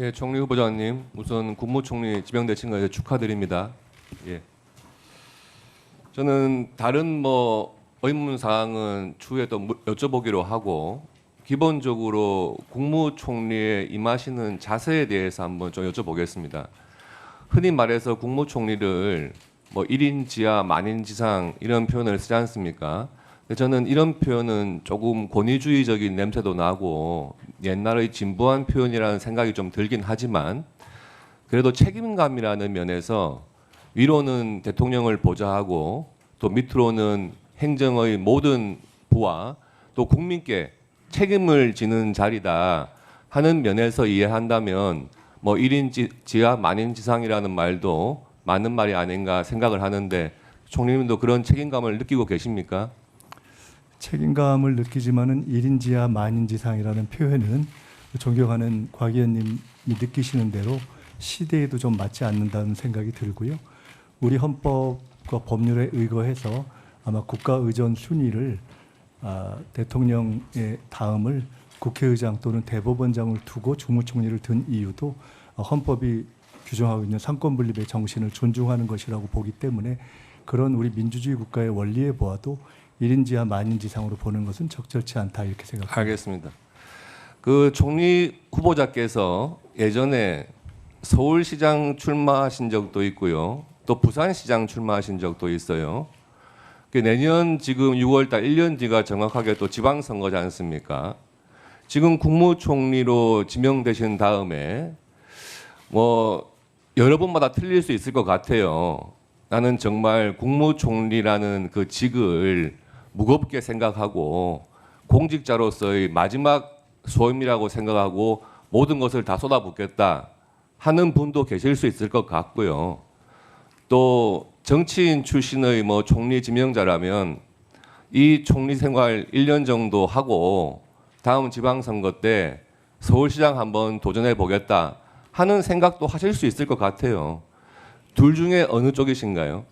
예, 총리 후보자님, 우선 국무총리 지명되신 것에 축하드립니다. 예. 저는 다른 의문 사항은 추후에 또 여쭤보기로 하고 기본적으로 국무총리에 임하시는 자세에 대해서 한번 좀 여쭤보겠습니다. 흔히 말해서 국무총리를 1인 지하 만인 지상 이런 표현을 쓰지 않습니까? 근데 저는 이런 표현은 조금 권위주의적인 냄새도 나고 옛날의 진부한 표현이라는 생각이 좀 들긴 하지만 그래도 책임감이라는 면에서 위로는 대통령을 보좌하고 또 밑으로는 행정의 모든 부와 또 국민께 책임을 지는 자리다 하는 면에서 이해한다면 1인 지하 만인 지상이라는 말도 맞는 말이 아닌가 생각을 하는데 총리님도 그런 책임감을 느끼고 계십니까? 책임감을 느끼지만은 1인 지하 만인 지상이라는 표현은 존경하는 곽 의원님이 느끼시는 대로 시대에도 좀 맞지 않는다는 생각이 들고요. 우리 헌법과 법률에 의거해서 아마 국가 의전 순위를 대통령의 다음을 국회의장 또는 대법원장을 두고 주무총리를 둔 이유도 헌법이 규정하고 있는 상권 분립의 정신을 존중하는 것이라고 보기 때문에 그런 우리 민주주의 국가의 원리에 보아도 1인 지하 만인 지상으로 보는 것은 적절치 않다 이렇게 생각합니다. 알겠습니다. 그 총리 후보자께서 예전에 서울시장 출마하신 적도 있고요. 또 부산시장 출마하신 적도 있어요. 내년 지금 6월달 1년 뒤가 정확하게 또 지방선거지 않습니까? 지금 국무총리로 지명되신 다음에 여러 번마다 틀릴 수 있을 것 같아요. 나는 정말 국무총리라는 그 직을 무겁게 생각하고 공직자로서의 마지막 소임이라고 생각하고 모든 것을 다 쏟아붓겠다 하는 분도 계실 수 있을 것 같고요. 또 정치인 출신의 총리 지명자라면 이 총리 생활 1년 정도 하고 다음 지방선거 때 서울시장 한번 도전해 보겠다 하는 생각도 하실 수 있을 것 같아요. 둘 중에 어느 쪽이신가요?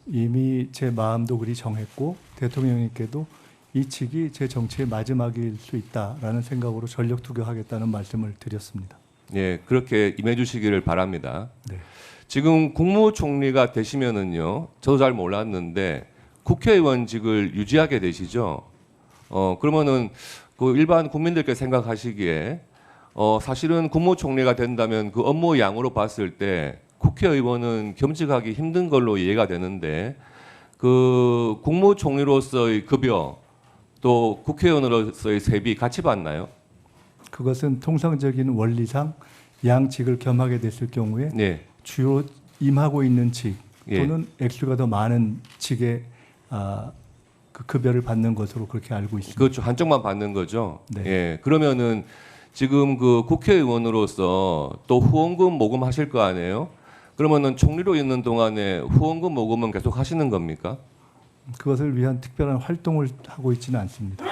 이미 제 마음도 그리 정했고 대통령님께도 이 직이 제 정치의 마지막일 수 있다라는 생각으로 전력 투격하겠다는 말씀을 드렸습니다. 예, 그렇게 임해 주시기를 바랍니다. 네. 지금 국무총리가 되시면은요, 저도 잘 몰랐는데 국회의원직을 유지하게 되시죠. 그러면은 그 일반 국민들께 생각하시기에 사실은 국무총리가 된다면 그 업무 양으로 봤을 때 국회의원은 겸직하기 힘든 걸로 이해가 되는데 그 국무총리로서의 급여 또 국회의원으로서의 세비 같이 받나요? 그것은 통상적인 원리상 양직을 겸하게 됐을 경우에 네. 주요 임하고 있는 직 예. 또는 액수가 더 많은 직의 그 급여를 받는 것으로 그렇게 알고 있습니다. 그렇죠. 한쪽만 받는 거죠. 네. 예. 그러면은 지금 그 국회의원으로서 또 후원금 모금하실 거 아니에요? 그러면은 총리로 있는 동안에 후원금 모금은 계속 하시는 겁니까? 그것을 위한 특별한 활동을 하고 있지는 않습니다.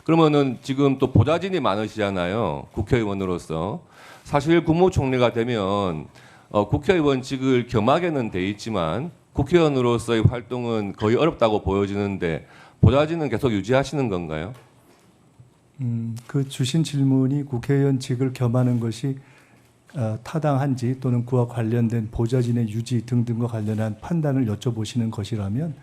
그러면은 지금 또 보좌진이 많으시잖아요. 국회의원으로서. 사실 국무총리가 되면 국회의원직을 겸하게는 돼 있지만 국회의원으로서의 활동은 거의 어렵다고 보여지는데 보좌진은 계속 유지하시는 건가요? 그 주신 질문이 국회의원직을 겸하는 것이 타당한지 또는 그와 관련된 보좌진의 유지 등등과 관련한 판단을 여쭤보시는 것이라면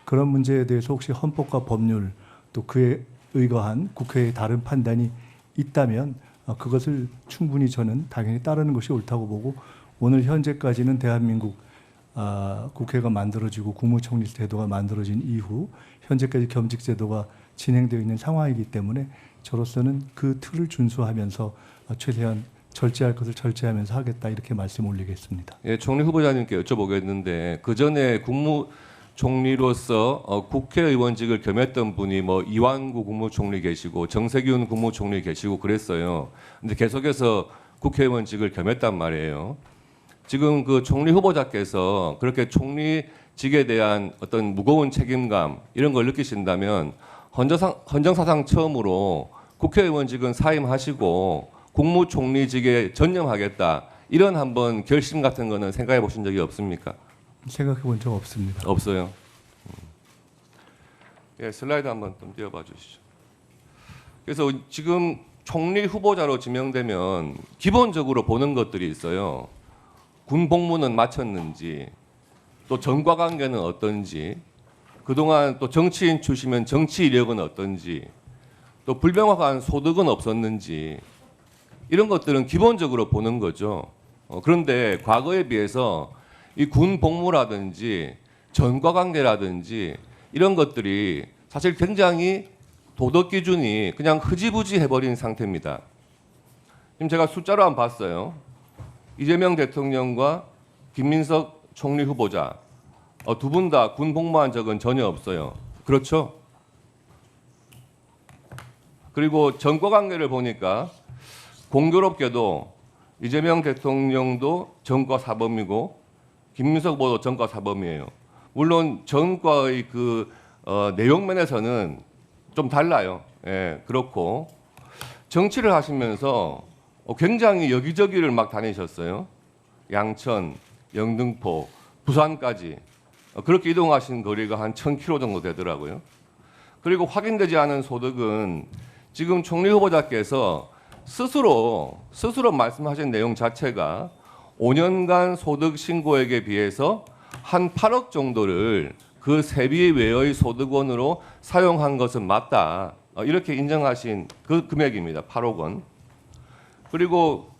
그런 문제에 대해서 혹시 헌법과 법률 또 그에 의거한 국회의 다른 판단이 있다면 그것을 충분히 저는 당연히 따르는 것이 옳다고 보고 오늘 현재까지는 대한민국 국회가 만들어지고 국무총리 제도가 만들어진 이후 현재까지 겸직 제도가 진행되어 있는 상황이기 때문에 저로서는 그 틀을 준수하면서 최대한 절제할 것을 절제하면서 하겠다 이렇게 말씀 올리겠습니다. 예, 총리 후보자님께 여쭤보겠는데 그 전에 국무총리로서 국회의원직을 겸했던 분이 이완구 국무총리 계시고 정세균 국무총리 계시고 그랬어요. 근데 계속해서 국회의원직을 겸했단 말이에요. 지금 그 총리 후보자께서 그렇게 총리직에 대한 어떤 무거운 책임감 이런 걸 느끼신다면 헌정사상 처음으로 국회의원직은 사임하시고 국무총리직에 전념하겠다 이런 한번 결심 같은 거는 생각해 보신 적이 없습니까? 생각해 본 적 없습니다. 없어요. 예, 슬라이드 한번 좀 띄워봐 주시죠. 그래서 지금 총리 후보자로 지명되면 기본적으로 보는 것들이 있어요. 군 복무는 마쳤는지, 또 전과 관계는 어떤지, 그동안 또 정치인 출신이면 정치 이력은 어떤지, 또 불명확한 소득은 없었는지, 이런 것들은 기본적으로 보는 거죠. 그런데 과거에 비해서 이 군 복무라든지 전과 관계라든지 이런 것들이 사실 굉장히 도덕 기준이 그냥 흐지부지 해버린 상태입니다. 지금 제가 숫자로 한번 봤어요. 이재명 대통령과 김민석 총리 후보자 두 분 다 군 복무한 적은 전혀 없어요. 그렇죠? 그리고 전과 관계를 보니까 공교롭게도 이재명 대통령도 전과 사범이고 김민석 후보도 전과 사범이에요. 물론 전과의 그 내용면에서는 좀 달라요. 예, 그렇고 정치를 하시면서 굉장히 여기저기를 막 다니셨어요. 양천, 영등포, 부산까지 그렇게 이동하신 거리가 한 1,000km 정도 되더라고요. 그리고 확인되지 않은 소득은 지금 총리 후보자께서 스스로 말씀하신 내용 자체가 5년간 소득 신고액에 비해서 한 8억 정도를 그 세비 외의 소득원으로 사용한 것은 맞다. 이렇게 인정하신 그 금액입니다. 8억 원. 그리고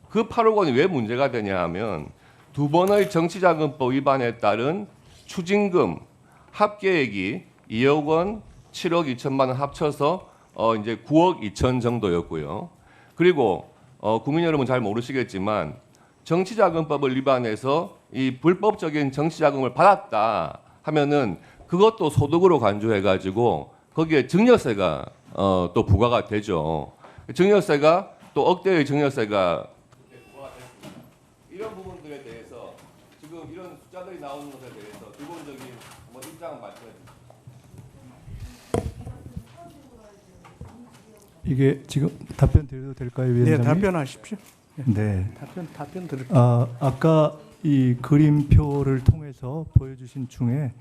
그 8억 원이 왜 문제가 되냐 하면 두 번의 정치자금법 위반에 따른 추징금 합계액이 2억 원, 7억 2천만 원 합쳐서 이제 9억 2천 정도였고요. 그리고 국민 여러분 잘 모르시겠지만 정치자금법을 위반해서 이 불법적인 정치자금을 받았다 하면은 그것도 소득으로 간주해가지고 거기에 증여세가 또 부과가 되죠. 증여세가 또 억대의 증여세가 이런 부분들에 대해서 지금 이런 숫자들이 나오는 것에 대해서 기본적인 입장을 말씀해 주세요. 이게 지금 답변 드려도 될까요, 위원장님? 네, 답변하십시오. 네. 답변 드릴게요. 아까 이 그림표를 통해서 보여주신 중에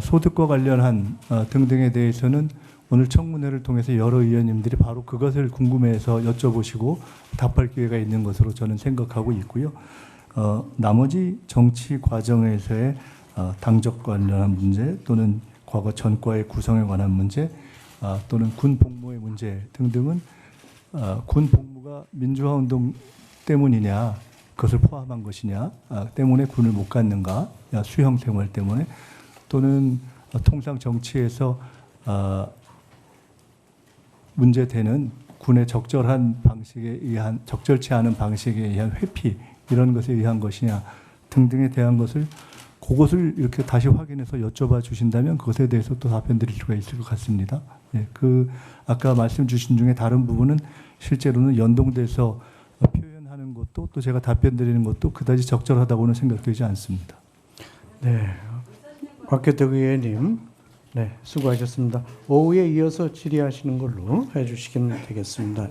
소득과 관련한 등등에 대해서는 오늘 청문회를 통해서 여러 의원님들이 바로 그것을 궁금해해서 여쭤보시고 답할 기회가 있는 것으로 저는 생각하고 있고요. 나머지 정치 과정에서의 당적 관련한 문제 또는 과거 전과의 구성에 관한 문제 또는 군 복무의 문제 등등은 군 복무가 민주화 운동 때문이냐 그것을 포함한 것이냐 때문에 군을 못 갔는가 수형 생활 때문에 또는 통상 정치에서 문제되는 군의 적절한 방식에 의한 적절치 않은 방식에 의한 회피 이런 것에 의한 것이냐 등등에 대한 것을 그것을 이렇게 다시 확인해서 여쭤봐 주신다면 그것에 대해서 또 답변 드릴 수가 있을 것 같습니다. 예, 그 아까 말씀 주신 중에 다른 부분은 실제로는 연동돼서 표현하는 것도 또 제가 답변 드리는 것도 그다지 적절하다고는 생각되지 않습니다. 네, 곽규택 의원님, 네, 수고하셨습니다. 오후에 이어서 질의하시는 걸로 해주시면 되겠습니다.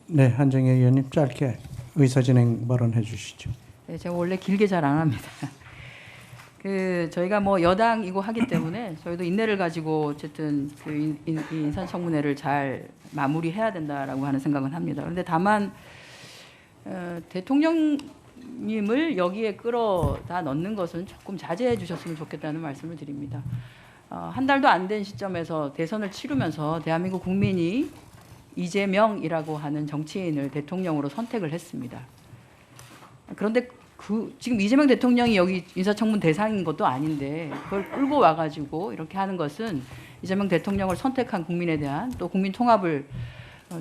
네, 한정혜 의원님 짧게 의사진행 발언해 주시죠. 네, 제가 원래 길게 잘 안 합니다. 저희가 뭐 여당이고 하기 때문에 저희도 인내를 가지고 어쨌든 그 인사청문회를 잘 마무리해야 된다라고 하는 생각은 합니다. 그런데 다만 대통령님을 여기에 끌어다 넣는 것은 조금 자제해 주셨으면 좋겠다는 말씀을 드립니다. 한 달도 안 된 시점에서 대선을 치르면서 대한민국 국민이 이재명이라고 하는 정치인을 대통령으로 선택을 했습니다. 그런데 지금 이재명 대통령이 여기 인사청문 대상인 것도 아닌데 그걸 끌고 와가지고 이렇게 하는 것은 이재명 대통령을 선택한 국민에 대한 또 국민 통합을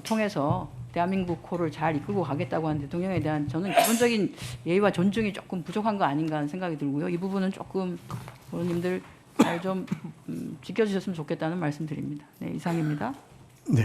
통해서 대한민국호를 잘 이끌고 가겠다고 하는 대통령에 대한 저는 기본적인 예의와 존중이 조금 부족한 거 아닌가 하는 생각이 들고요. 이 부분은 조금 의원님들 잘 좀 지켜주셨으면 좋겠다는 말씀드립니다. 네, 이상입니다. 네.